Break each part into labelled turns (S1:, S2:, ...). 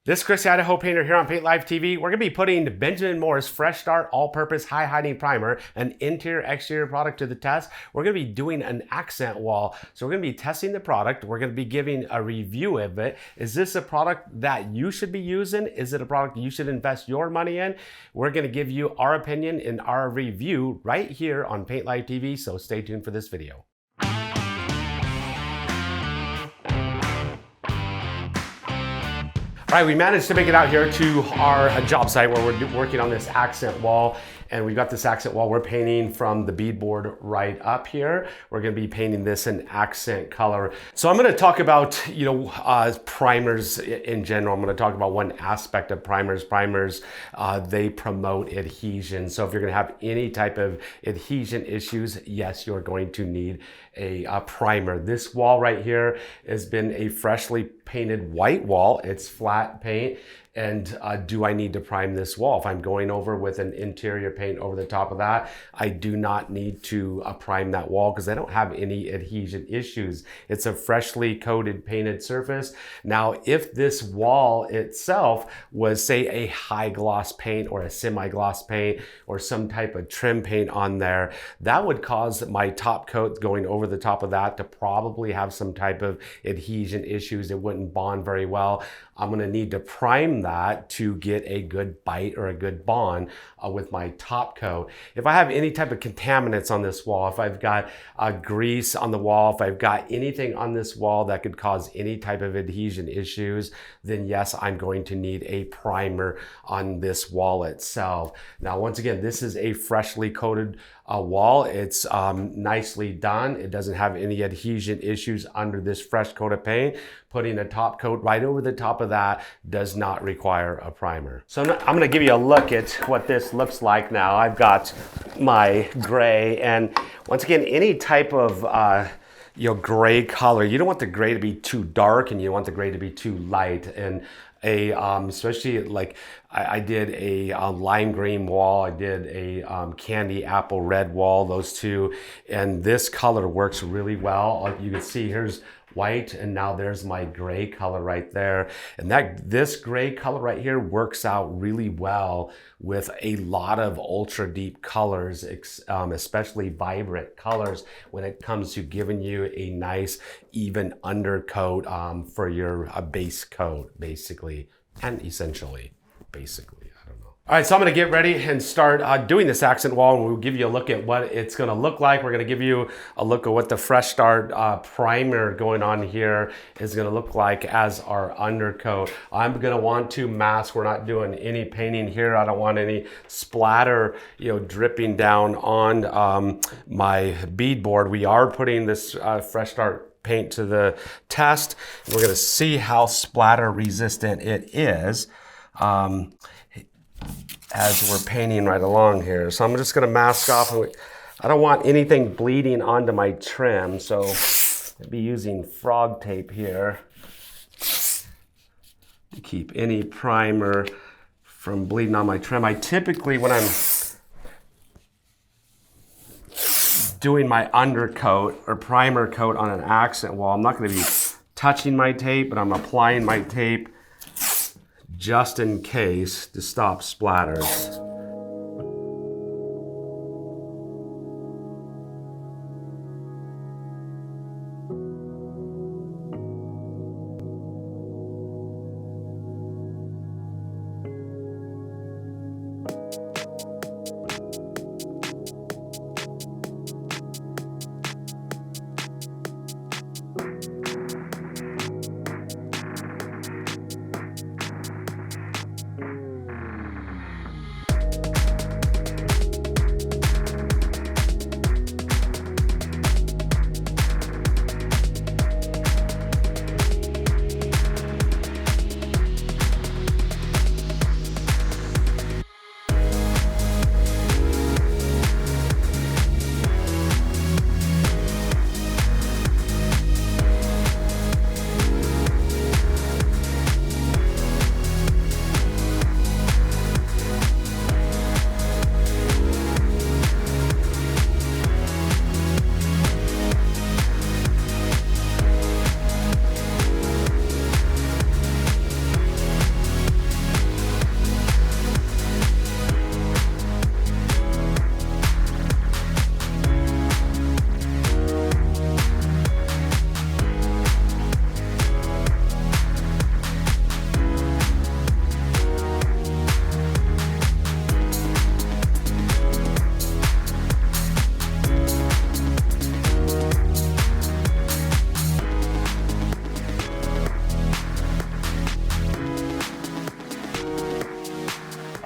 S1: This is Chris, Idaho Painter here on Paint Live TV. We're going to be putting Benjamin Moore's Fresh Start All-Purpose High Hiding Primer, an interior-exterior product, to the test. We're going to be doing an accent wall. So we're going to be testing the product. We're going to be giving a review of it. Is this a product that you should be using? Is it a product you should invest your money in? We're going to give you our opinion and our review right here on Paint Live TV. So stay tuned for this video. All right, we managed to make it out here to our job site where we're working on this accent wall. And we've got this accent wall we're painting from the beadboard right up here. We're gonna be painting this in accent color. So I'm gonna talk about, primers in general. I'm gonna talk about one aspect of primers. Primers, they promote adhesion. So if you're gonna have any type of adhesion issues, yes, you're going to need a primer. This wall right here has been a freshly painted white wall. It's flat paint. And do I need to prime this wall? If I'm going over with an interior paint over the top of that, I do not need to prime that wall because I don't have any adhesion issues. It's a freshly coated painted surface. Now, if this wall itself was, say, a high gloss paint or a semi-gloss paint or some type of trim paint on there, that would cause my top coat going over the top of that to probably have some type of adhesion issues. It wouldn't bond very well. I'm gonna need to prime that to get a good bite or a good bond with my top coat. If I have any type of contaminants on this wall, if I've got grease on the wall, if I've got anything on this wall that could cause any type of adhesion issues, then yes, I'm going to need a primer on this wall itself. Now, once again, this is a freshly coated wall. It's nicely done. It doesn't have any adhesion issues under this fresh coat of paint. Putting a top coat right over the top of that does not require a primer. So I'm gonna give you a look at what this looks like now. I've got my gray, and once again, any type of gray color, you don't want the gray to be too dark and you don't want the gray to be too light. And especially like I did a lime green wall, I did a candy apple red wall, those two, and this color works really well. You can see here's white, and now there's my gray color right there. And this gray color right here works out really well with a lot of ultra deep colors, especially vibrant colors, when it comes to giving you a nice even undercoat for your base coat, basically, and essentially, basically. All right, so I'm gonna get ready and start doing this accent wall, and we'll give you a look at what it's gonna look like. We're gonna give you a look at what the Fresh Start primer going on here is gonna look like as our undercoat. I'm gonna want to mask. We're not doing any painting here. I don't want any splatter, dripping down on my beadboard. We are putting this Fresh Start paint to the test. We're gonna see how splatter resistant it is. As we're painting right along here. So I'm just gonna mask off. I don't want anything bleeding onto my trim, so I'll be using frog tape here to keep any primer from bleeding on my trim. I typically, when I'm doing my undercoat or primer coat on an accent wall, I'm not gonna be touching my tape, but I'm applying my tape just in case to stop splatters.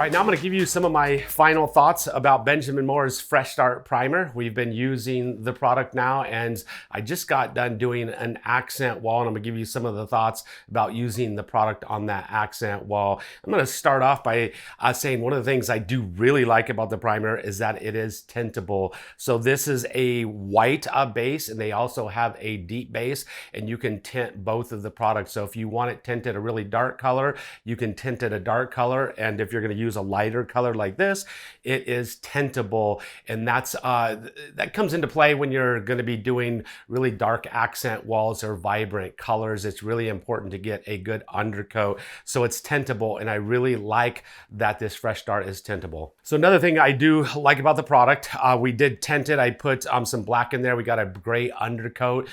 S1: All right, now I'm gonna give you some of my final thoughts about Benjamin Moore's Fresh Start Primer. We've been using the product now, and I just got done doing an accent wall, and I'm gonna give you some of the thoughts about using the product on that accent wall. I'm gonna start off by saying one of the things I do really like about the primer is that it is tintable. So this is a white base, and they also have a deep base, and you can tint both of the products. So if you want it tinted a really dark color, you can tint it a dark color, and if you're gonna use a lighter color like this, it is tintable, and that comes into play when you're going to be doing really dark accent walls or vibrant colors. It's really important to get a good undercoat, so it's tintable, and I really like that this Fresh Start is tintable. So another thing I do like about the product, we did tint it. I put some black in there. We got a gray undercoat,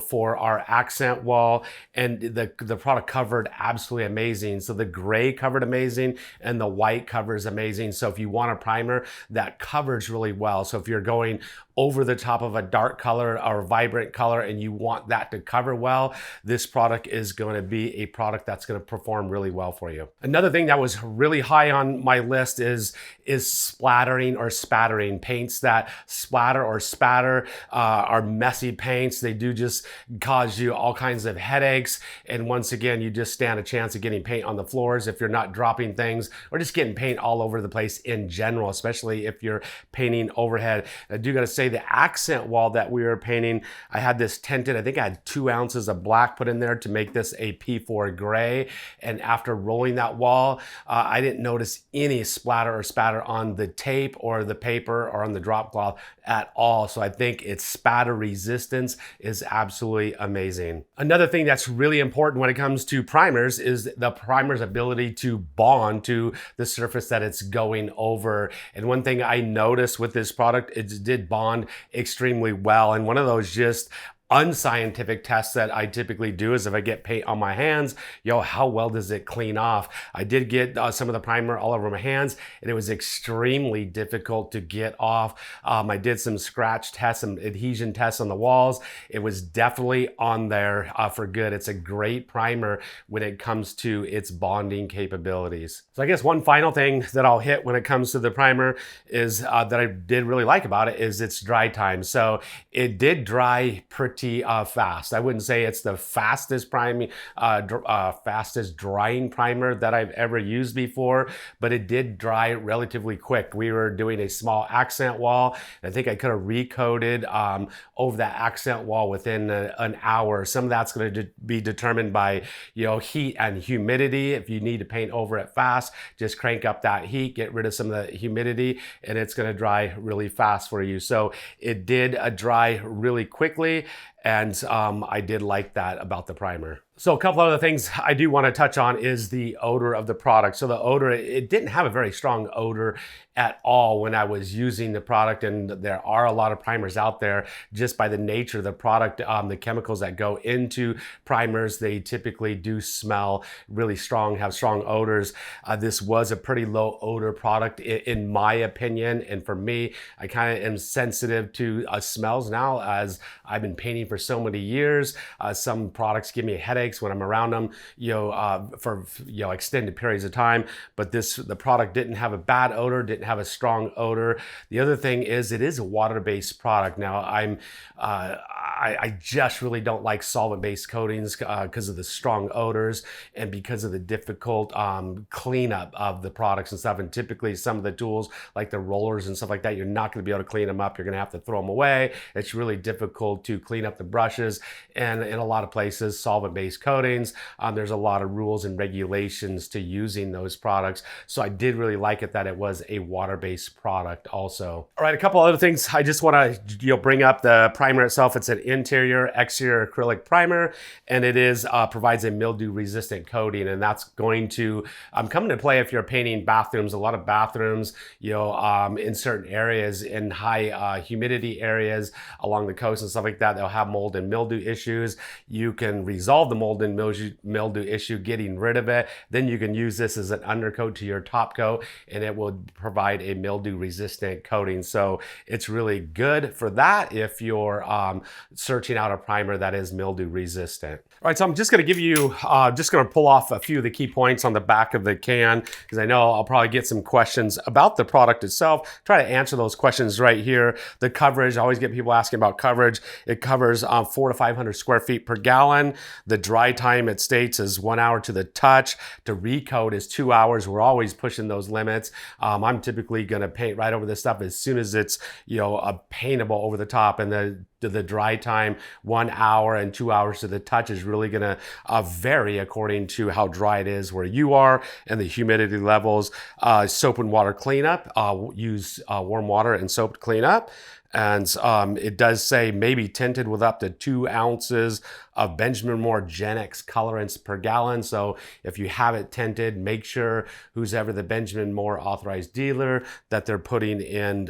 S1: for our accent wall, and the product covered absolutely amazing. So the gray covered amazing, and the white covers amazing. So if you want a primer that covers really well, so if you're going over the top of a dark color or a vibrant color and you want that to cover well, this product is going to be a product that's going to perform really well for you. Another thing that was really high on my list is splattering or spattering. Paints that splatter or spatter are messy paints. They do just cause you all kinds of headaches, and once again, you just stand a chance of getting paint on the floors if you're not dropping things, or just getting paint all over the place in general, especially if you're painting overhead. I do got to say, the accent wall that we were painting, I had this tinted. I think I had 2 ounces of black put in there to make this a P4 gray, and after rolling that wall, I didn't notice any splatter or spatter on the tape or the paper or on the drop cloth at all. So I think its spatter resistance is absolutely amazing. Another thing that's really important when it comes to primers is the primer's ability to bond to the surface that it's going over. And one thing I noticed with this product, it did bond extremely well. And one of those just unscientific tests that I typically do is if I get paint on my hands, how well does it clean off? I did get some of the primer all over my hands, and it was extremely difficult to get off. I did some scratch tests, some adhesion tests on the walls. It was definitely on there for good. It's a great primer when it comes to its bonding capabilities. So I guess one final thing that I'll hit when it comes to the primer is that I did really like about it is its dry time. So it did dry pretty fast. I wouldn't say it's the fastest fastest drying primer that I've ever used before, but it did dry relatively quick. We were doing a small accent wall. I think I could have recoated over that accent wall within an hour. Some of that's going to be determined by heat and humidity. If you need to paint over it fast, just crank up that heat, get rid of some of the humidity, and it's going to dry really fast for you. So it did dry really quickly, and I did like that about the primer. So a couple other things I do want to touch on is the odor of the product. So the odor, it didn't have a very strong odor at all when I was using the product, and there are a lot of primers out there just by the nature of the product. The chemicals that go into primers, they typically do smell really strong, have strong odors. This was a pretty low odor product in my opinion, and for me, I kind of am sensitive to smells now as I've been painting for so many years. Some products give me headaches when I'm around them, for extended periods of time. But the product didn't have a bad odor, didn't have a strong odor. The other thing is it is a water-based product. Now I just really don't like solvent-based coatings because of the strong odors and because of the difficult cleanup of the products and stuff. And typically some of the tools like the rollers and stuff like that, you're not going to be able to clean them up. You're going to have to throw them away. It's really difficult to clean up the brushes. And in a lot of places, solvent-based coatings, there's a lot of rules and regulations to using those products. So I did really like it that it was a water-based product also. All right, a couple other things I just want to bring up. The primer itself, it's an interior exterior acrylic primer, and it provides a mildew resistant coating, and that's going to come into play if you're painting bathrooms. A lot of bathrooms, in certain areas, in high humidity areas along the coast and stuff like that, they'll have mold and mildew issues. You can resolve the mold and mildew issue getting rid of it. Then you can use this as an undercoat to your top coat, and it will provide a mildew resistant coating. So it's really good for that if you're searching out a primer that is mildew resistant. All right, so I'm just gonna give you, just gonna pull off a few of the key points on the back of the can, because I know I'll probably get some questions about the product itself. Try to answer those questions right here. The coverage, I always get people asking about coverage. It covers 400 to 500 square feet per gallon. The dry time, it states, is 1 hour to the touch. To recoat is 2 hours. We're always pushing those limits. I'm typically gonna paint right over this stuff as soon as it's, you know, paintable over the top, and the dry time, 1 hour and 2 hours to the touch, is really gonna vary according to how dry it is where you are and the humidity levels. Soap and water cleanup, use warm water and soap to clean up. And it does say maybe tinted with up to 2 ounces of Benjamin Moore Gen X colorants per gallon. So if you have it tinted, make sure who's ever the Benjamin Moore authorized dealer that they're putting in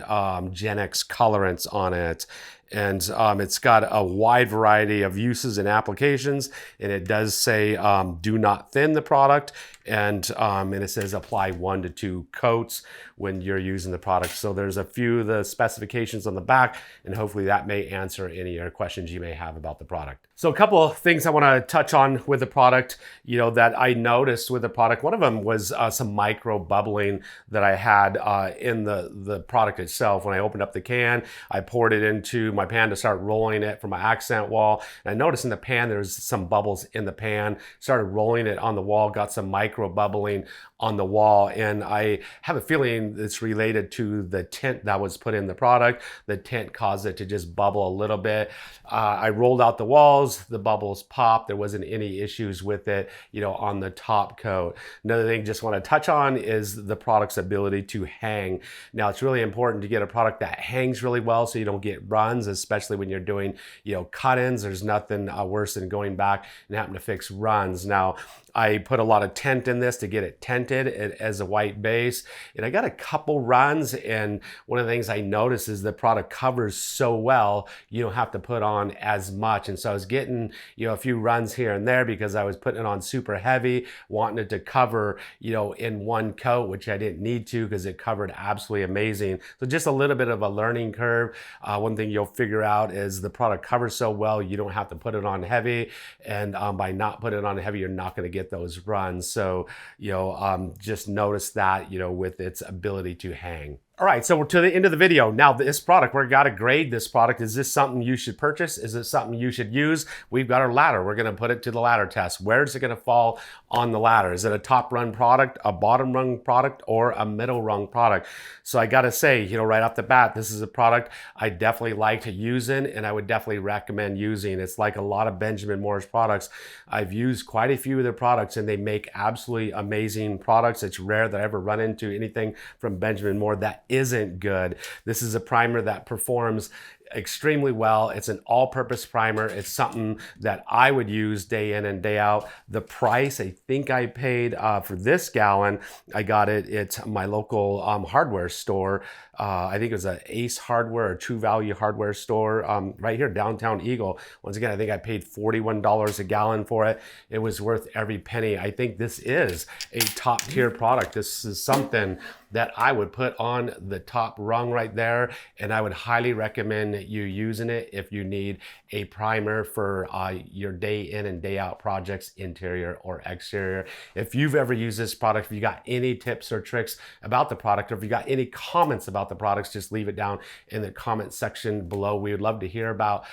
S1: Gen X colorants on it. And it's got a wide variety of uses and applications, and it does say do not thin the product, and it says apply 1 to 2 coats when you're using the product. So there's a few of the specifications on the back, and hopefully that may answer any of your questions you may have about the product. So a couple of things I want to touch on with the product, you know, that I noticed with the product. One of them was some micro bubbling that I had in the product itself. When I opened up the can, I poured it into my pan to start rolling it for my accent wall. And I noticed in the pan, there's some bubbles in the pan. Started rolling it on the wall, got some micro bubbling on the wall, and I have a feeling it's related to the tint that was put in the product. The tint caused it to just bubble a little bit. I rolled out the walls, the bubbles popped. There wasn't any issues with it, you know, on the top coat. Another thing just want to touch on is the product's ability to hang. Now, it's really important to get a product that hangs really well so you don't get runs, especially when you're doing, you know, cut-ins. There's nothing worse than going back and having to fix runs. Now, I put a lot of tint in this to get it tinted as a white base, and I got a couple runs, and one of the things I noticed is the product covers so well, you don't have to put on as much. And so I was getting, you know, a few runs here and there because I was putting it on super heavy, wanting it to cover, you know, in one coat, which I didn't need to because it covered absolutely amazing. So just a little bit of a learning curve. One thing you'll figure out is the product covers so well, you don't have to put it on heavy, and by not putting it on heavy, you're not going to get those runs. So, you know, just notice that, you know, with its ability to hang. All right, so we're to the end of the video. Now, this product, we've got to grade this product. Is this something you should purchase? Is it something you should use? We've got our ladder. We're going to put it to the ladder test. Where is it going to fall on the ladder? Is it a top rung product, a bottom rung product, or a middle rung product? So I got to say, you know, right off the bat, this is a product I definitely liked using, and I would definitely recommend using. It's like a lot of Benjamin Moore's products. I've used quite a few of their products, and they make absolutely amazing products. It's rare that I ever run into anything from Benjamin Moore that isn't good. This is a primer that performs extremely well. It's an all-purpose primer. It's something that I would use day in and day out. The price, I think I paid for this gallon, I got it at my local hardware store. I think it was an Ace Hardware or True Value hardware store right here, downtown Eagle. Once again, I think I paid $41 a gallon for it. It was worth every penny. I think this is a top tier product. This is something that I would put on the top rung right there, and I would highly recommend you using it if you need a primer for your day in and day out projects, interior or exterior. If you've ever used this product, if you got any tips or tricks about the product, or if you got any comments about the products, just leave it down in the comment section below. We would love to hear about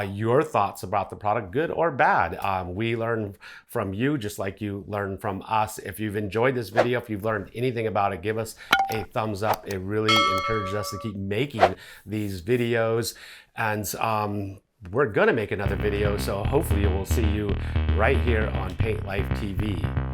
S1: your thoughts about the product, good or bad. We learn from you just like you learn from us. If you've enjoyed this video, if you've learned anything about it, give us a thumbs up. It really encourages us to keep making these videos, and we're gonna make another video, so hopefully we'll see you right here on Paint Life TV.